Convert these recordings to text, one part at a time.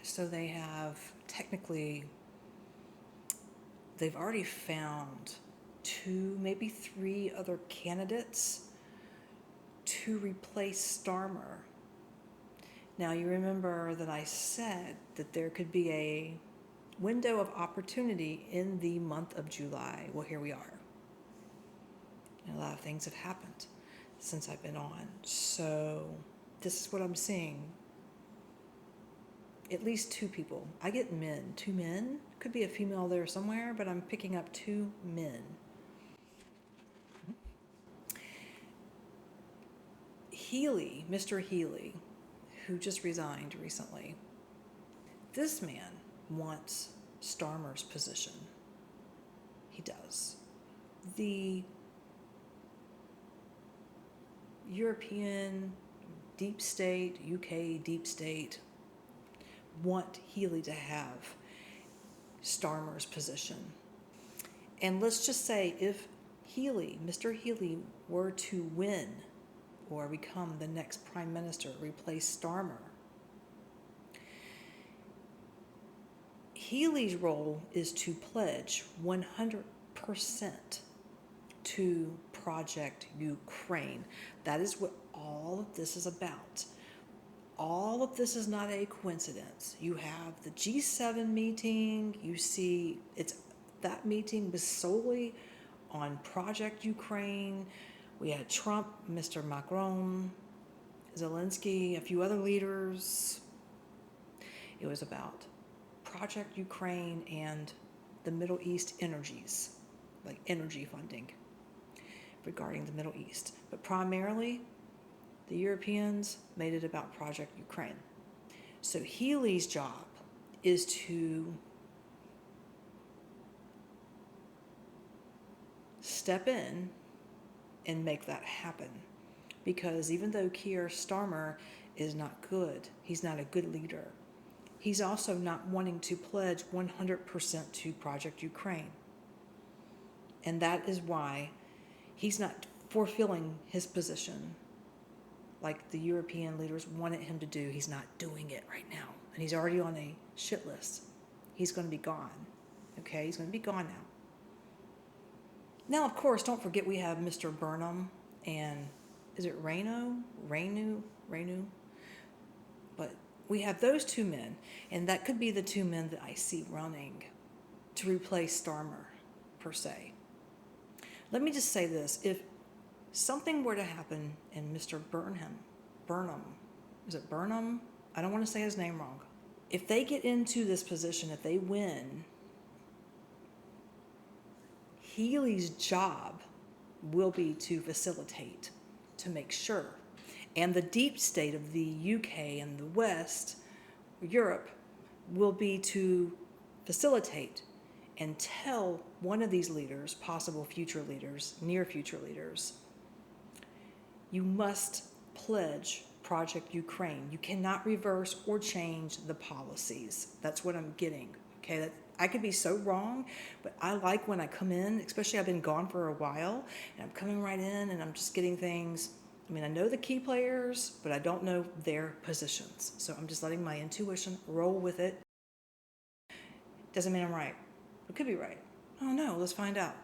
So they have technically, they've already found 2, maybe 3 other candidates to replace Starmer. Now, you remember that I said that there could be a window of opportunity in the month of July. Well, here we are. And a lot of things have happened since I've been on. So this is what I'm seeing. At least 2 people. I get men. 2 men. Could be a female there somewhere, but I'm picking up 2 men. Healey, Mr. Healey, who just resigned recently, this man wants Starmer's position. He does. The European deep state, UK deep state, want Healey to have Starmer's position. And let's just say if Healey, Mr. Healey, were to win or become the next prime minister, replace Starmer, Healey's role is to pledge 100% to Project Ukraine. That is what all of this is about. All of this is not a coincidence. You have the G7 meeting. You see, that meeting was solely on Project Ukraine. We had Trump, Mr. Macron, Zelensky, a few other leaders. It was about Project Ukraine and the Middle East energies, like energy funding regarding the Middle East. But primarily, the Europeans made it about Project Ukraine. So Healey's job is to step in and make that happen. Because even though Keir Starmer is not good, he's not a good leader, he's also not wanting to pledge 100% to Project Ukraine. And that is why he's not fulfilling his position like the European leaders wanted him to do. He's not doing it right now. And he's already on a shit list. He's going to be gone. Okay, he's going to be gone now. Now, of course, don't forget we have Mr. Burnham and, is it Reno? But we have those 2 men, and that could be the 2 men that I see running to replace Starmer, per se. Let me just say this. If something were to happen and Mr. Burnham, is it Burnham? I don't want to say his name wrong. If they get into this position, if they win, Healey's job will be to facilitate, to make sure. And the deep state of the UK and the West, Europe, will be to facilitate and tell one of these leaders, possible future leaders, near future leaders, you must pledge Project Ukraine. You cannot reverse or change the policies. That's what I'm getting. Okay, I could be so wrong, but I like when I come in, especially I've been gone for a while, and I'm coming right in and I'm just getting things. I mean, I know the key players, but I don't know their positions. So I'm just letting my intuition roll with it. Doesn't mean I'm right. It could be right. I don't know. Let's find out.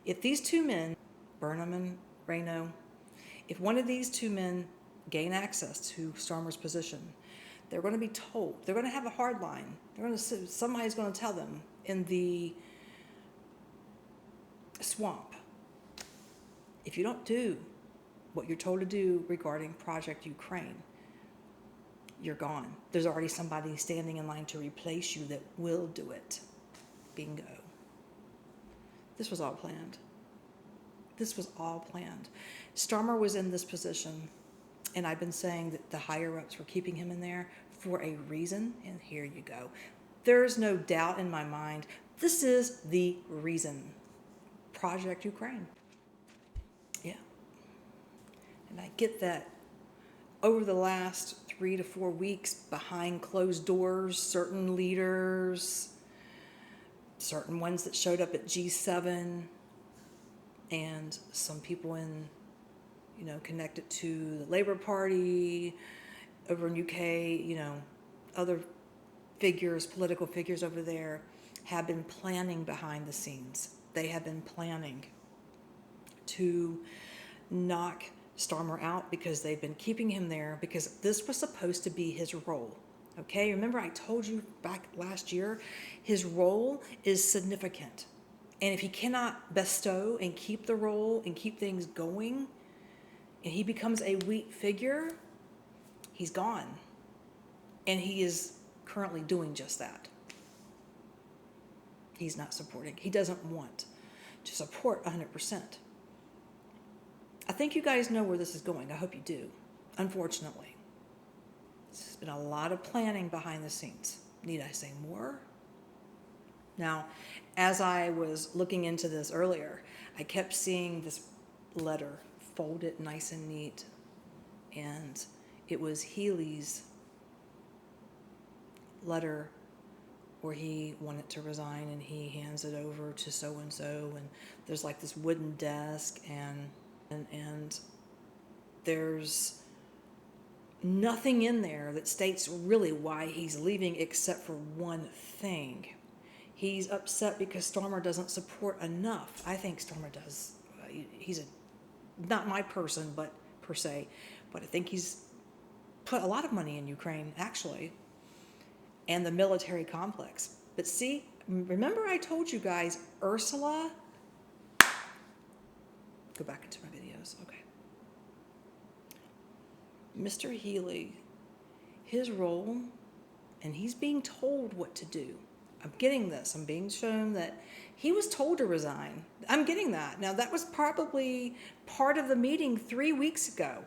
If these 2 men, Burnham and Reno, if one of these 2 men gain access to Starmer's position, they're going to be told, they're going to have a hard line. Somebody's going to tell them in the swamp, if you don't do what you're told to do regarding Project Ukraine, you're gone. There's already somebody standing in line to replace you that will do it. Bingo. This was all planned. This was all planned. Starmer was in this position, and I've been saying that the higher-ups were keeping him in there for a reason, and here you go. There's no doubt in my mind. This is the reason. Project Ukraine. Yeah. And I get that over the last 3 to 4 weeks, behind closed doors, certain leaders, certain ones that showed up at G7, and some people connected to the Labour Party over in UK, other figures, political figures over there have been planning behind the scenes. They have been planning to knock Starmer out because they've been keeping him there because this was supposed to be his role. Okay, remember I told you back last year, his role is significant. And if he cannot bestow and keep the role and keep things going, and he becomes a weak figure, he's gone. And he is currently doing just that. He's not supporting. He doesn't want to support 100%. I think you guys know where this is going. I hope you do. Unfortunately, there's been a lot of planning behind the scenes. Need I say more? Now, as I was looking into this earlier, I kept seeing this letter folded nice and neat, and it was Healey's letter where he wanted to resign, and he hands it over to so-and-so, and there's like this wooden desk, and there's nothing in there that states really why he's leaving except for one thing. He's upset because Starmer doesn't support enough. I think Starmer does. He's not my person, but per se, but I think he's put a lot of money in Ukraine, actually, and the military complex. But see, remember I told you guys, Ursula, go back into my videos, okay. Mr. Healey, his role, and he's being told what to do. I'm getting this. I'm being shown that he was told to resign. I'm getting that. Now, that was probably part of the meeting 3 weeks ago.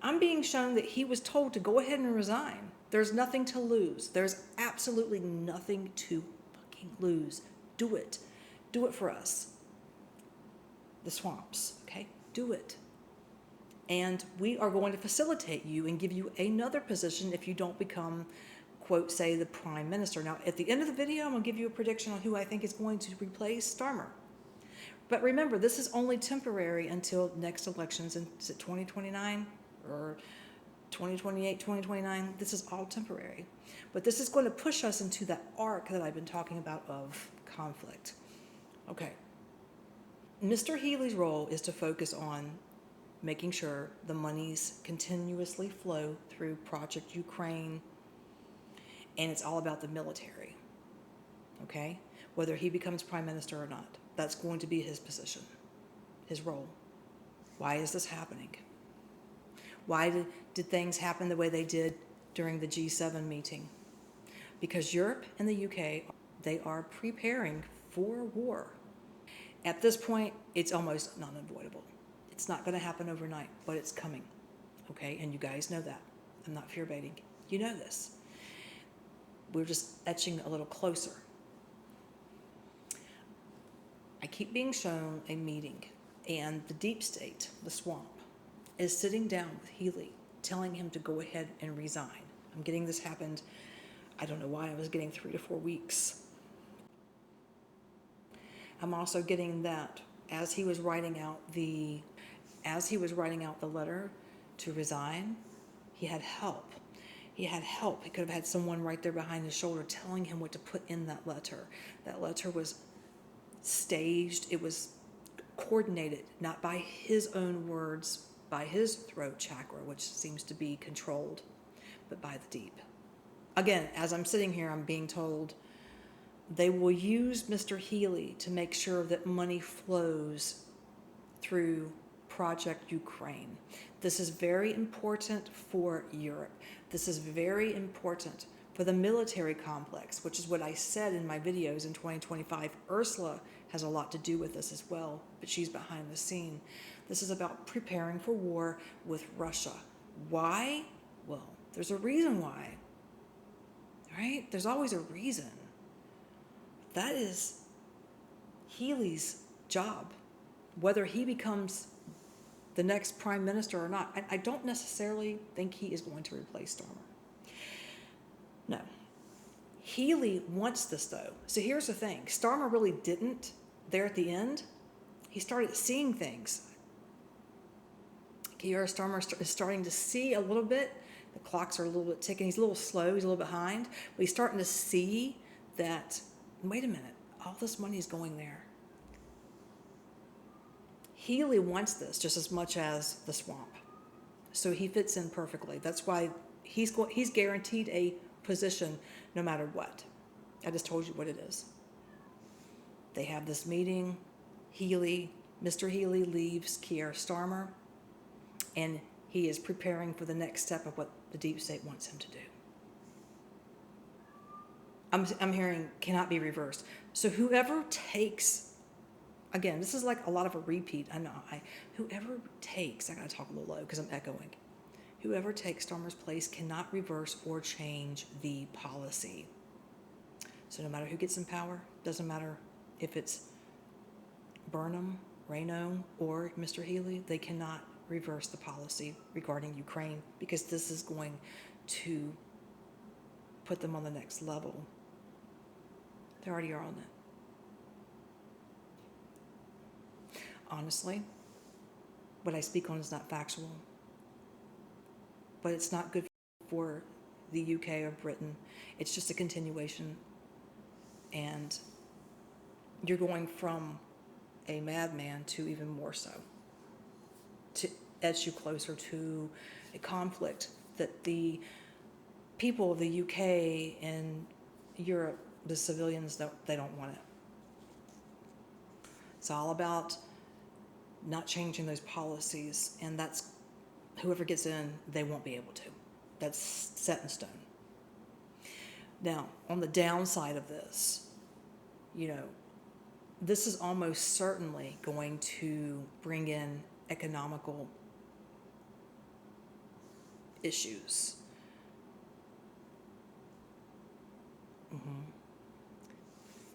I'm being shown that he was told to go ahead and resign. There's nothing to lose. There's absolutely nothing to fucking lose. Do it. Do it for us. The swamps, okay? Do it. And we are going to facilitate you and give you another position if you don't become, quote, say, the prime minister. Now, at the end of the video, I'm going to give you a prediction on who I think is going to replace Starmer. But remember, this is only temporary until next elections. And is it 2029 or 2028, 2029? This is all temporary. But this is going to push us into that arc that I've been talking about of conflict. Okay. Mr. Healey's role is to focus on making sure the monies continuously flow through Project Ukraine, and it's all about the military, okay? Whether he becomes prime minister or not, that's going to be his position, his role. Why is this happening? Why did things happen the way they did during the G7 meeting? Because Europe and the UK, they are preparing for war. At this point, it's almost non-avoidable. It's not going to happen overnight, but it's coming, okay? And you guys know that. I'm not fear-baiting. You know this. We're just etching a little closer. I keep being shown a meeting, and the deep state, the swamp, is sitting down with Healey, telling him to go ahead and resign. I'm getting this happened, I don't know why, I was getting 3 to 4 weeks. I'm also getting that as he was writing out the letter to resign, he had help. He had help. He could have had someone right there behind his shoulder telling him what to put in that letter. That letter was staged. It was coordinated, not by his own words, by his throat chakra, which seems to be controlled, but by the deep. Again, as I'm sitting here, I'm being told they will use Mr. Healey to make sure that money flows through Project Ukraine. This is very important for Europe. This is very important for the military complex, which is what I said in my videos in 2025. Ursula has a lot to do with this as well, but she's behind the scene. This is about preparing for war with Russia. Why? Well, there's a reason why, right? There's always a reason. That is Healey's job, whether he becomes the next prime minister or not. I don't necessarily think he is going to replace Starmer. No. Healey wants this, though. So here's the thing. Starmer really didn't there at the end. He started seeing things. Keir Starmer is starting to see a little bit The clocks are a little bit ticking. He's a little slow. He's a little behind. But he's starting to see that, wait a minute, all this money is going there. Healey wants this just as much as the swamp. So he fits in perfectly. That's why he's guaranteed a position no matter what. I just told you what it is. They have this meeting. Mr. Healey leaves Keir Starmer, and he is preparing for the next step of what the deep state wants him to do. I'm hearing cannot be reversed. So whoever takes, again, this is like a lot of a repeat. I know. Whoever takes, I gotta talk a little low because I'm echoing. Whoever takes Starmer's place cannot reverse or change the policy. So no matter who gets in power, doesn't matter if it's Burnham, Reno, or Mr. Healey, they cannot reverse the policy regarding Ukraine because this is going to put them on the next level. They already are on it. Honestly, what I speak on is not factual, but it's not good for the UK or Britain. It's just a continuation, and you're going from a madman to even more so, to edge you closer to a conflict that the people of the UK and Europe, the civilians, they don't want it. It's all about not changing those policies, and that's whoever gets in, they won't be able to. That's set in stone. Now, on the downside of this, this is almost certainly going to bring in economical issues.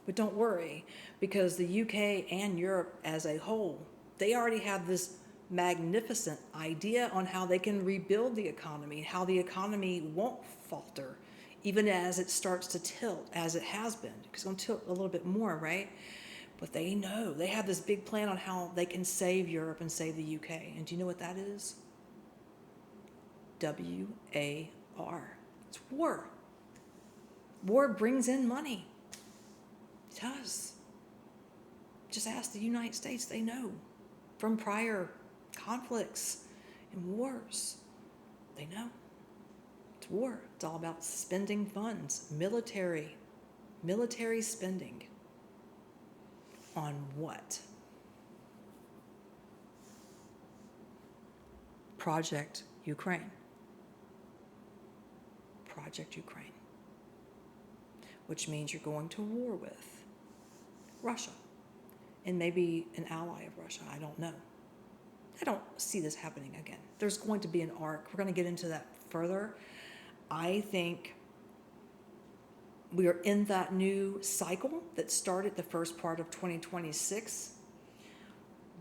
But don't worry, because the UK and Europe as a whole, they already have this magnificent idea on how they can rebuild the economy, how the economy won't falter, even as it starts to tilt, as it has been. It's going to tilt a little bit more, right? But they know. They have this big plan on how they can save Europe and save the UK. And do you know what that is? WAR. It's war. War brings in money. It does. Just ask the United States. They know from prior conflicts and wars. They know. It's war. It's all about spending funds, military spending. On what? Project Ukraine. Project Ukraine. Which means you're going to war with Russia. And maybe an ally of Russia. I don't know. I don't see this happening again. There's going to be an arc. We're going to get into that further. I think we are in that new cycle that started the first part of 2026.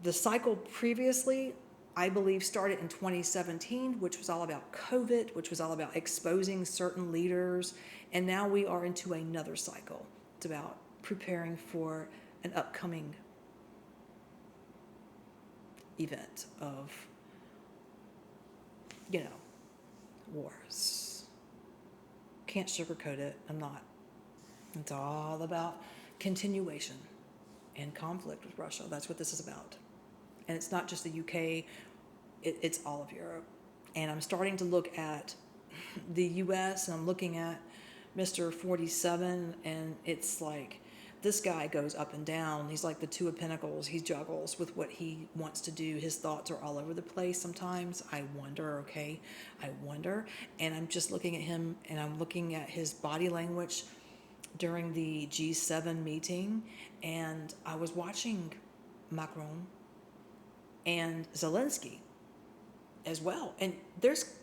The cycle previously, I believe, started in 2017, which was all about COVID, which was all about exposing certain leaders. And now we are into another cycle. It's about preparing for an upcoming event of, wars. Can't sugarcoat it. I'm not. It's all about continuation and conflict with Russia. That's what this is about. And it's not just the UK, it's all of Europe. And I'm starting to look at the US, and I'm looking at Mr. 47, and it's like this guy goes up and down. He's like the Two of Pentacles. He juggles with what he wants to do. His thoughts are all over the place sometimes. I wonder. And I'm just looking at him, and I'm looking at his body language during the G7 meeting, and I was watching Macron and Zelensky as well. And there's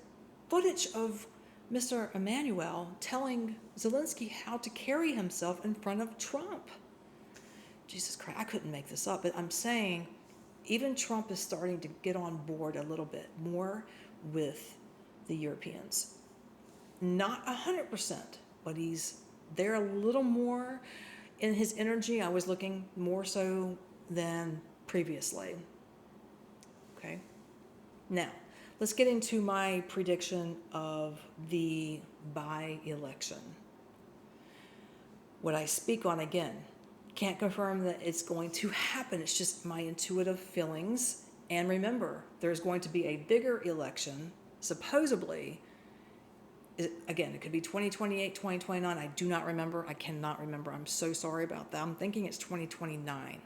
footage of Mr. Emmanuel telling Zelensky how to carry himself in front of Trump. Jesus Christ, I couldn't make this up, but I'm saying even Trump is starting to get on board a little bit more with the Europeans. Not 100%, but he's there a little more in his energy. I was looking more so than previously. Okay. Now, Let's get into my prediction of the by-election. What I speak on, again, can't confirm that it's going to happen. It's just my intuitive feelings. And remember, there's going to be a bigger election, supposedly. Again, it could be 2028, 2029. I do not remember. I cannot remember. I'm so sorry about that. I'm thinking it's 2029.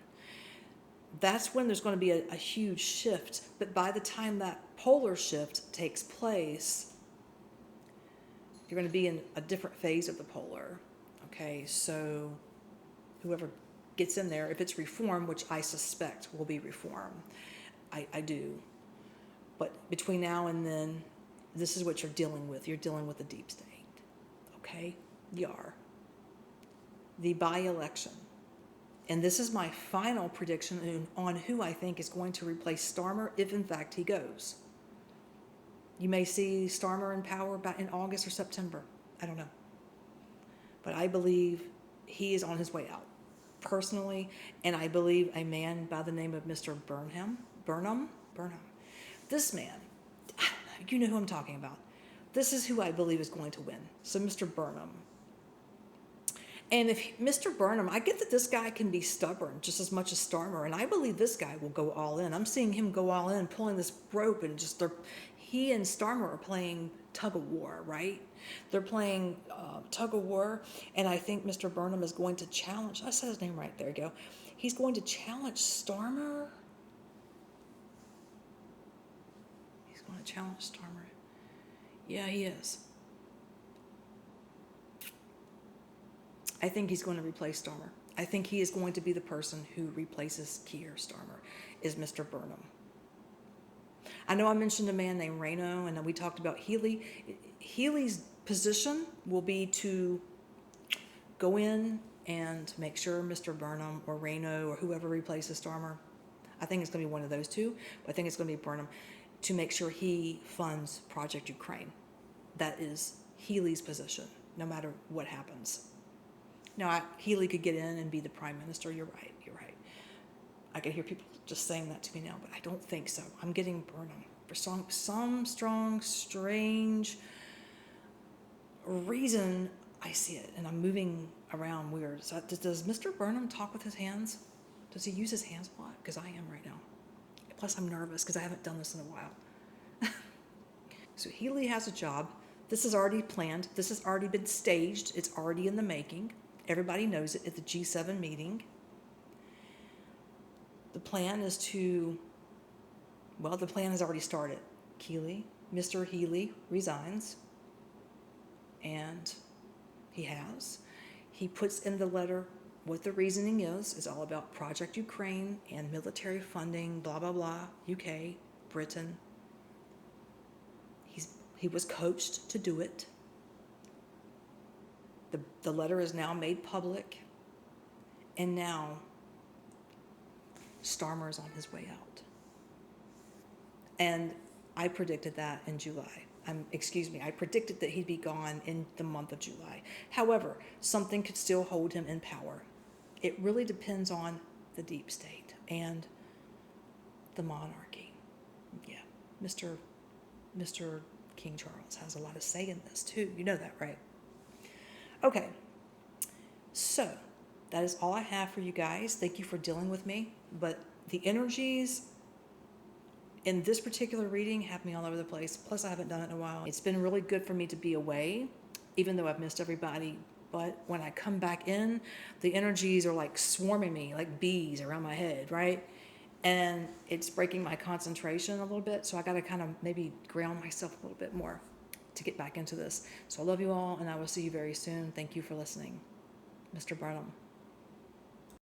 That's when there's going to be a huge shift. But by the time that polar shift takes place, you're going to be in a different phase of the polar. Okay, so whoever gets in there, if it's reform, which I suspect will be reform, I do. But between now and then, this is what you're dealing with. You're dealing with the deep state. Okay? You are. The by-election. And this is my final prediction on who I think is going to replace Starmer, if in fact he goes. You may see Starmer in power back in August or September. I don't know. But I believe he is on his way out, personally. And I believe a man by the name of Mr. Burnham. This man, you know who I'm talking about. This is who I believe is going to win. So Mr. Burnham. And if Mr. Burnham, I get that this guy can be stubborn just as much as Starmer, and I believe this guy will go all in. I'm seeing him go all in, pulling this rope, and he and Starmer are playing tug of war, right? They're playing tug of war, and I think Mr. Burnham is going to challenge. I said his name right. There you go. He's going to challenge Starmer. He's going to challenge Starmer. Yeah, he is. I think he's going to replace Starmer. I think he is going to be the person who replaces Keir Starmer, is Mr. Burnham. I know I mentioned a man named Reno, and we talked about Healey. Healey's position will be to go in and make sure Mr. Burnham or Reno or whoever replaces Starmer, I think it's going to be one of those two, but I think it's going to be Burnham, to make sure he funds Project Ukraine. That is Healey's position, no matter what happens. Now, Healey could get in and be the prime minister. You're right. I can hear people just saying that to me now, but I don't think so. I'm getting Burnham. For some strong, strange reason, I see it, and I'm moving around weird. So does Mr. Burnham talk with his hands? Does he use his hands a lot? Because I am right now. Plus, I'm nervous because I haven't done this in a while. So Healey has a job. This is already planned. This has already been staged. It's already in the making. Everybody knows it at the G7 meeting. The plan is the plan has already started. Mr. Healey resigns, and he puts in the letter what the reasoning is. It's all about Project Ukraine and military funding, blah, blah, blah, UK, Britain. He was coached to do it. The letter is now made public, and now Starmer is on his way out. And I predicted that in July. I predicted that he'd be gone in the month of July. However, something could still hold him in power. It really depends on the deep state and the monarchy. Yeah, Mr. King Charles has a lot of say in this too. You know that, right? Okay, so that is all I have for you guys. Thank you for dealing with me. But the energies in this particular reading have me all over the place. Plus, I haven't done it in a while. It's been really good for me to be away, even though I've missed everybody. But when I come back in, the energies are like swarming me, like bees around my head, right? And it's breaking my concentration a little bit. So I got to kind of maybe ground myself a little bit more to get back into this. So I love you all, and I will see you very soon. Thank you for listening. Mr. Burnham.